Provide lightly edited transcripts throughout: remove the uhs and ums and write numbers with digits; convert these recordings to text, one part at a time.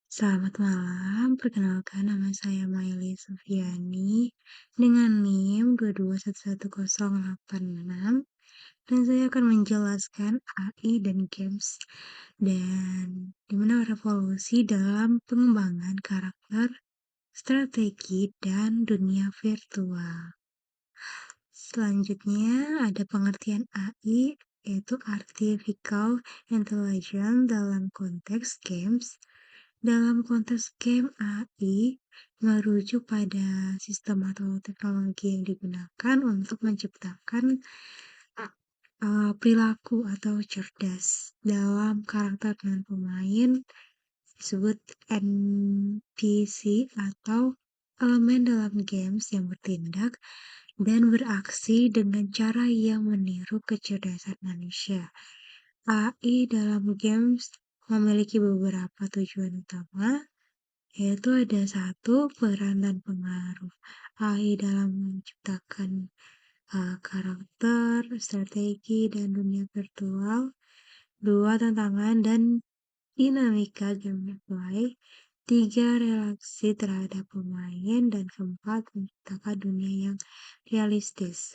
Selamat malam, perkenalkan nama saya Maili Sufiani dengan NIM 2211086 dan saya akan menjelaskan AI dan games dan dimana revolusi dalam pengembangan karakter, strategi, dan dunia virtual. Selanjutnya ada pengertian AI yaitu Artificial Intelligence dalam konteks games. Dalam konteks game, AI merujuk pada sistem atau teknologi yang digunakan untuk menciptakan perilaku atau cerdas dalam karakter dan pemain disebut NPC atau elemen dalam games yang bertindak dan beraksi dengan cara yang meniru kecerdasan manusia. AI dalam games memiliki beberapa tujuan utama, yaitu ada satu, peran dan pengaruh AI dalam menciptakan karakter, strategi, dan dunia virtual. Dua, tantangan dan dinamika gameplay. Tiga, reaksi terhadap pemain. Dan keempat, menciptakan dunia yang realistis.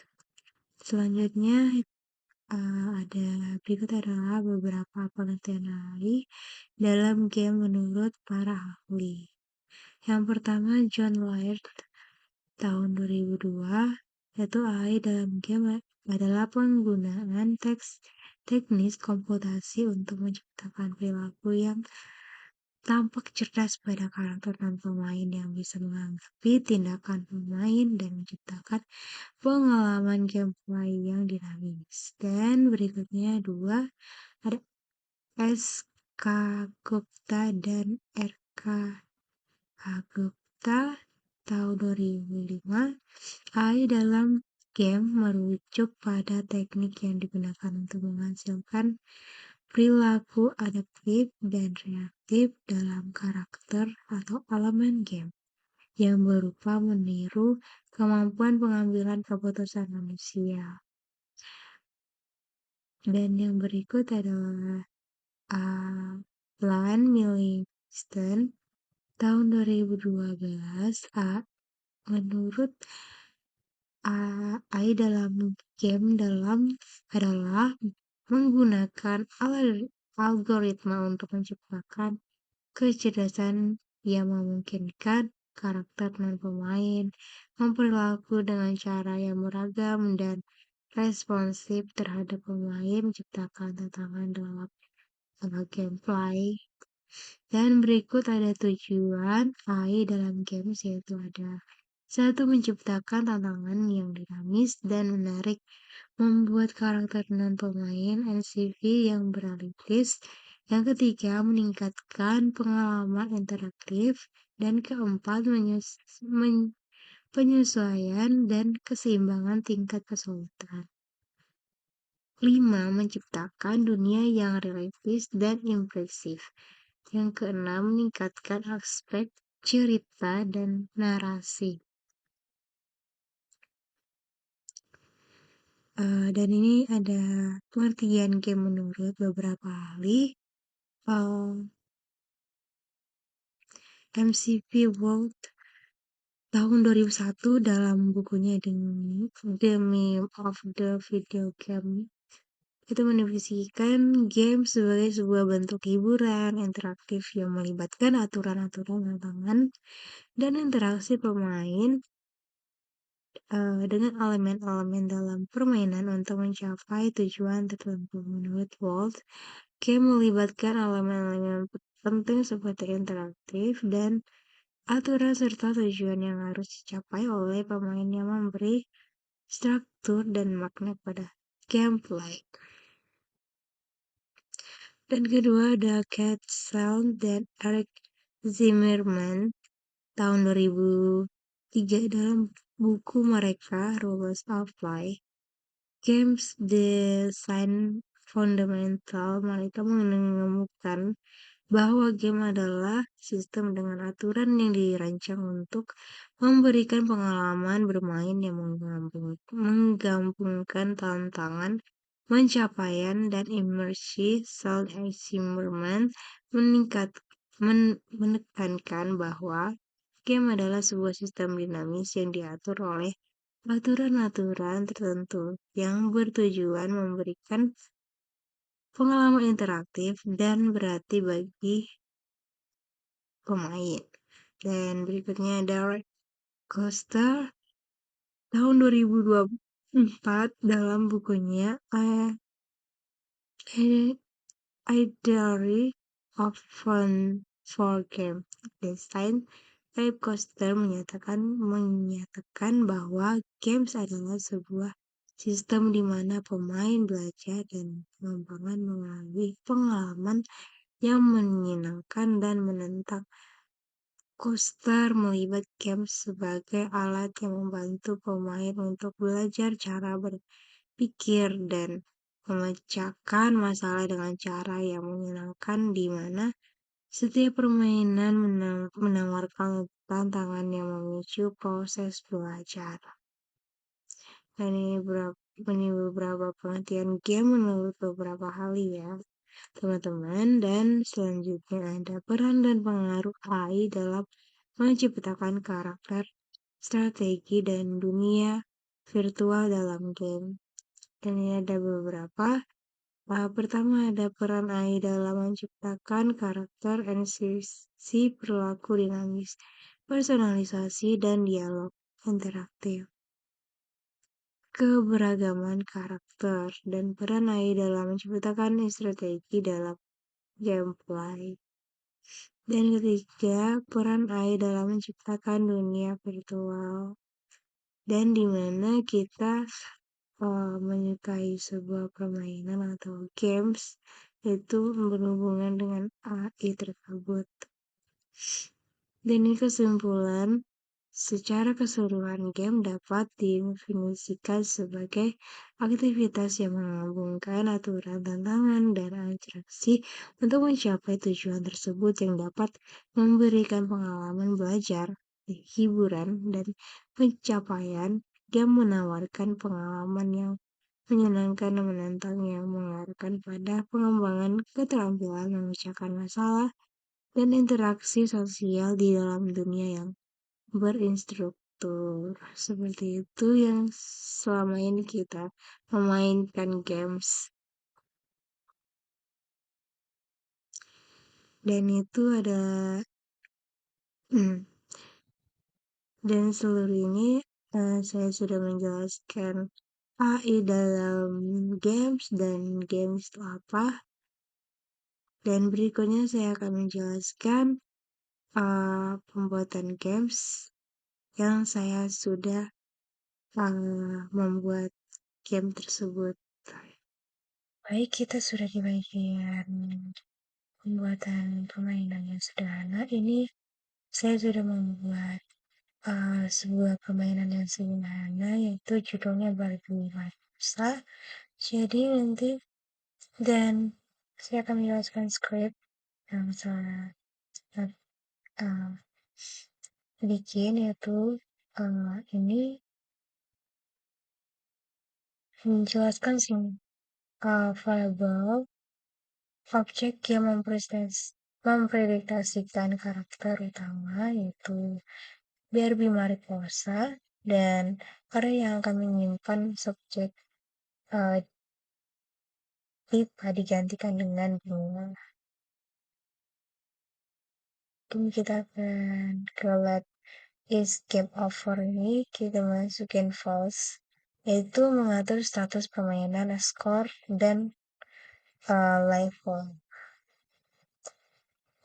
Selanjutnya ada berikut adalah beberapa pengertian AI dalam game menurut para ahli. Yang pertama, John Laird tahun 2002, yaitu AI dalam game adalah penggunaan teknis komputasi untuk menciptakan perilaku yang tampak cerdas pada karakter dan pemain yang bisa menanggapi tindakan pemain dan menciptakan pengalaman gameplay yang dinamis. Dan berikutnya dua, ada S.K. Gupta dan R.K. Gupta tahun 2005. AI dalam game merujuk pada teknik yang digunakan untuk menghasilkan perilaku adaptif dan reaktif dalam karakter atau elemen game yang berupa meniru kemampuan pengambilan keputusan manusia. Dan yang berikut adalah Lan Millingston tahun 2012. Menurut AI dalam game adalah menggunakan algoritma untuk menciptakan kecerdasan yang memungkinkan karakter dan pemain berperilaku dengan cara yang beragam dan responsif terhadap pemain, menciptakan tantangan dalam gameplay. Dan berikut ada tujuan AI dalam games, yaitu ada satu, menciptakan tantangan yang dinamis dan menarik, membuat karakter dan pemain NCV yang berealistis. Yang ketiga, meningkatkan pengalaman interaktif. Dan keempat, penyesuaian dan keseimbangan tingkat kesulitan. 5. Menciptakan dunia yang realistis dan impresif. Yang keenam, meningkatkan aspek cerita dan narasi. Dan ini ada pengertian game menurut beberapa ahli. MCV World tahun 2001 dalam bukunya The Meme of the Video Game itu mendefinisikan game sebagai sebuah bentuk hiburan interaktif yang melibatkan aturan-aturan tantangan dan interaksi pemain dengan elemen-elemen dalam permainan untuk mencapai tujuan tertentu. Menurut Walt, game melibatkan elemen-elemen penting seperti interaktif dan aturan serta tujuan yang harus dicapai oleh pemain yang memberi struktur dan makna pada gameplay. Dan kedua ada Cat Sound dan Eric Zimmerman tahun 2003 dalam buku mereka Rules of Play, Games Design Fundamental. Mereka menemukan bahwa game adalah sistem dengan aturan yang dirancang untuk memberikan pengalaman bermain yang menggabungkan tantangan, pencapaian, dan imersi. Sound Zimmerman menekankan bahwa game adalah sebuah sistem dinamis yang diatur oleh aturan-aturan tertentu yang bertujuan memberikan pengalaman interaktif dan berarti bagi pemain. Dan berikutnya ada Roller Coaster tahun 2024 dalam bukunya A Diary of Fun for Game Design. Philip Koster menyatakan bahwa games adalah sebuah sistem di mana pemain belajar dan pengembangan melalui pengalaman yang menyenangkan dan menentang. Koster melihat games sebagai alat yang membantu pemain untuk belajar cara berpikir dan memecahkan masalah dengan cara yang menyenangkan, di mana setiap permainan menawarkan tantangan yang memicu proses belajar. Dan ini beberapa pengertian game menurut beberapa hal ya, teman-teman. Dan selanjutnya ada peran dan pengaruh AI dalam menciptakan karakter, strategi, dan dunia virtual dalam game. Dan ini ada beberapa. Pertama ada peran AI dalam menciptakan karakter NPC, perilaku dinamis, personalisasi, dan dialog interaktif. Keberagaman karakter dan peran AI dalam menciptakan strategi dalam gameplay. Dan ketiga, peran AI dalam menciptakan dunia virtual. Dan di mana kita menyukai sebuah permainan atau games itu berhubungan dengan AI tersebut. Dan ini kesimpulan, secara keseluruhan game dapat didefinisikan sebagai aktivitas yang menggabungkan aturan, tantangan, dan interaksi untuk mencapai tujuan tersebut yang dapat memberikan pengalaman belajar, hiburan, dan pencapaian. Game menawarkan pengalaman yang menyenangkan dan menantang yang mengarahkan pada pengembangan keterampilan memecahkan masalah dan interaksi sosial di dalam dunia yang berinstruktur. Seperti itu yang selama ini kita memainkan games. Dan itu ada dan seluruh ini saya sudah menjelaskan AI dalam games dan games itu apa. Dan berikutnya saya akan menjelaskan pembuatan games yang saya sudah membuat game tersebut. Baik, kita sudah di bagian pembuatan permainan yang sederhana. Ini saya sudah membuat sebuah permainan yang sederhana, yaitu judulnya Barbie Masa. Jadi nanti dan saya akan menjelaskan skrip yang saya bikin, yaitu ini menjelaskan variabel objek yang mempredikasikan karakter utama, yaitu Barbie Mariposa, dan area yang akan menyimpan subjek pipa digantikan dengan bunga. Kemudian kita akan ke let is game over ini, kita masukin false, yaitu mengatur status permainan, skor, dan level.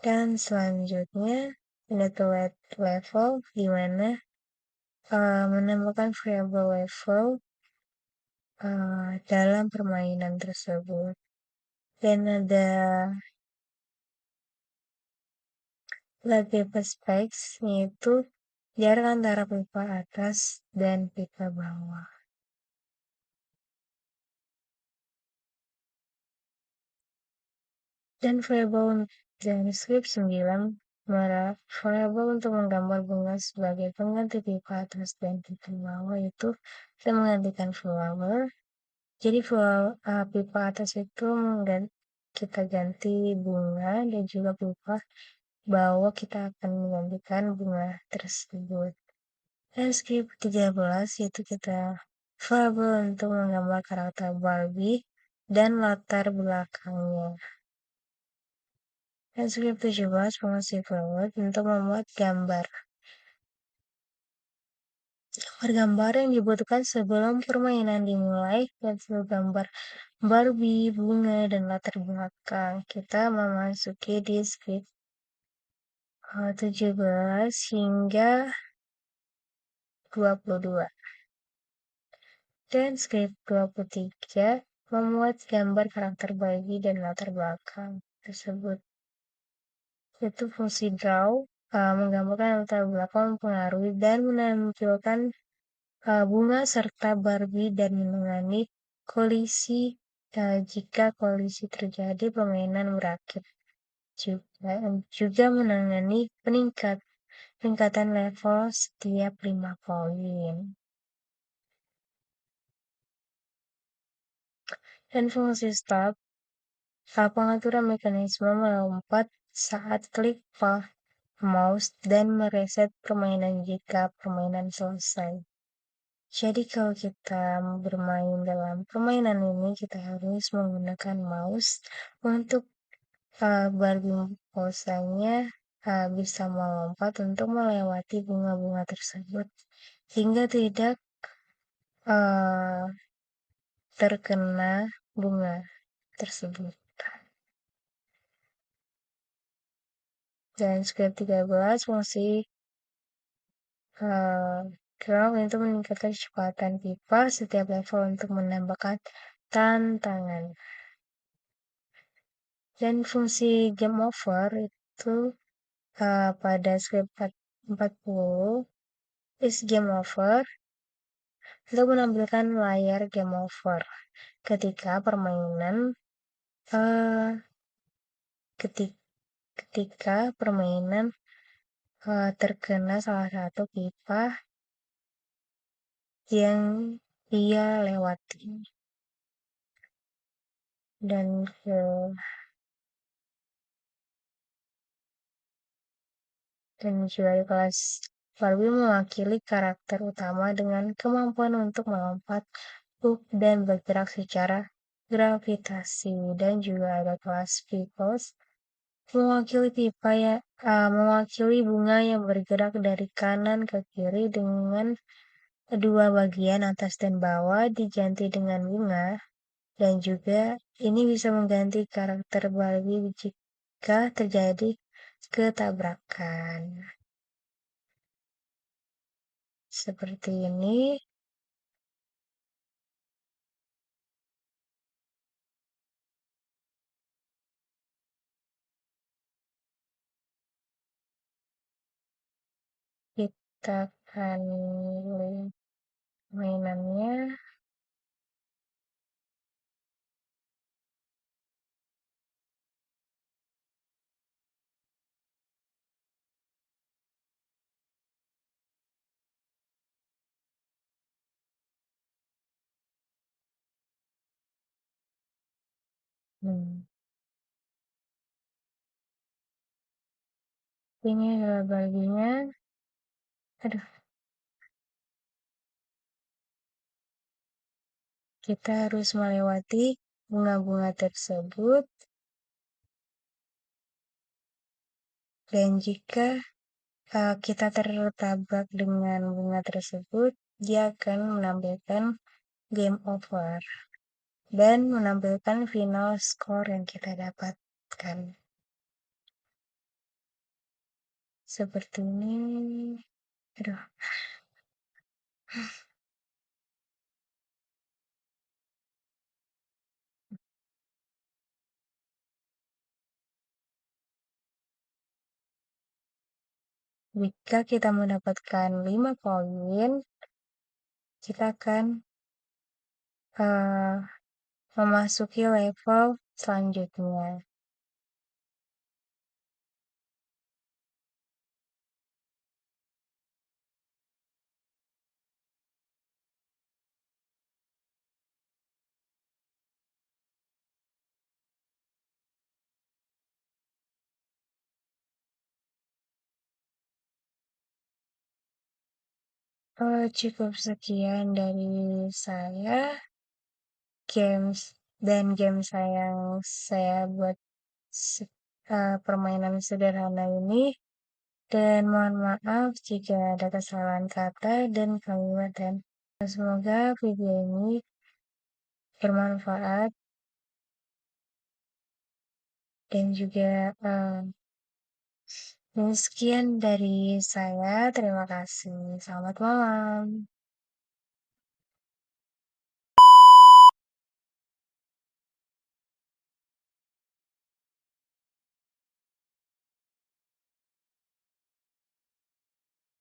Dan selanjutnya ada let level, di mana menambahkan variabel level dalam permainan tersebut. Dan ada let pipa specs, yaitu jarak antara pipa atas dan pipa bawah. Dan variabel dan script 9 variabel untuk menggambar bunga sebagai pengganti pipa atas dan pipa bawah, itu kita menggantikan flower. Jadi pipa atas itu kita ganti bunga, dan juga pipa bahwa kita akan menggantikan bunga tersebut. Dan script 13 yaitu kita variabel untuk menggambar karakter Barbie dan latar belakangnya. Dan script 17 fungsi forward untuk membuat gambar. Gambar yang dibutuhkan sebelum permainan dimulai, yaitu gambar Barbie, bunga, dan latar belakang. Kita memasuki di script 17 hingga 22. Dan script 23 membuat gambar karakter Barbie dan latar belakang tersebut. Yaitu fungsi draw, menggambarkan latar belakang mempengaruhi dan menampilkan bunga serta Barbie dan menangani kolisi jika kolisi terjadi permainan berakhir. Juga menangani peningkatan level setiap 5 poin. Dan fungsi stop, pengaturan mekanisme melompat saat klik mouse dan mereset permainan jika permainan selesai. Jadi kalau kita bermain dalam permainan ini, kita harus menggunakan mouse untuk Barbie posanya bisa melompat untuk melewati bunga-bunga tersebut hingga tidak terkena bunga tersebut. Dan script 13 fungsi Ground itu meningkatkan kecepatan pipa setiap level untuk menambahkan tantangan. Dan fungsi game over itu pada script 40 is game over untuk menampilkan layar game over ketika permainan terkena salah satu pipa yang dia lewati. Dan juga di kelas Barbie mewakili karakter utama dengan kemampuan untuk melompat, dan bergerak secara gravitasi. Dan juga ada kelas Peoples mewakili mewakili bunga yang bergerak dari kanan ke kiri dengan kedua bagian atas dan bawah diganti dengan bunga. Dan juga ini bisa mengganti karakter Barbie jika terjadi ketabrakan. Seperti ini. Kita akan mainannya. Ini adalah baginya. Kita harus melewati bunga-bunga tersebut. Dan jika kita tertabrak dengan bunga tersebut, dia akan menampilkan game over dan menampilkan final score yang kita dapatkan. Seperti ini. Jika kita mendapatkan 5 poin, kita akan memasuki level selanjutnya. Cukup sekian dari saya, games game saya yang saya buat permainan sederhana ini, dan mohon maaf jika ada kesalahan kata dan kalimat dan semoga video ini bermanfaat dan juga, sekian dari saya, terima kasih, selamat malam.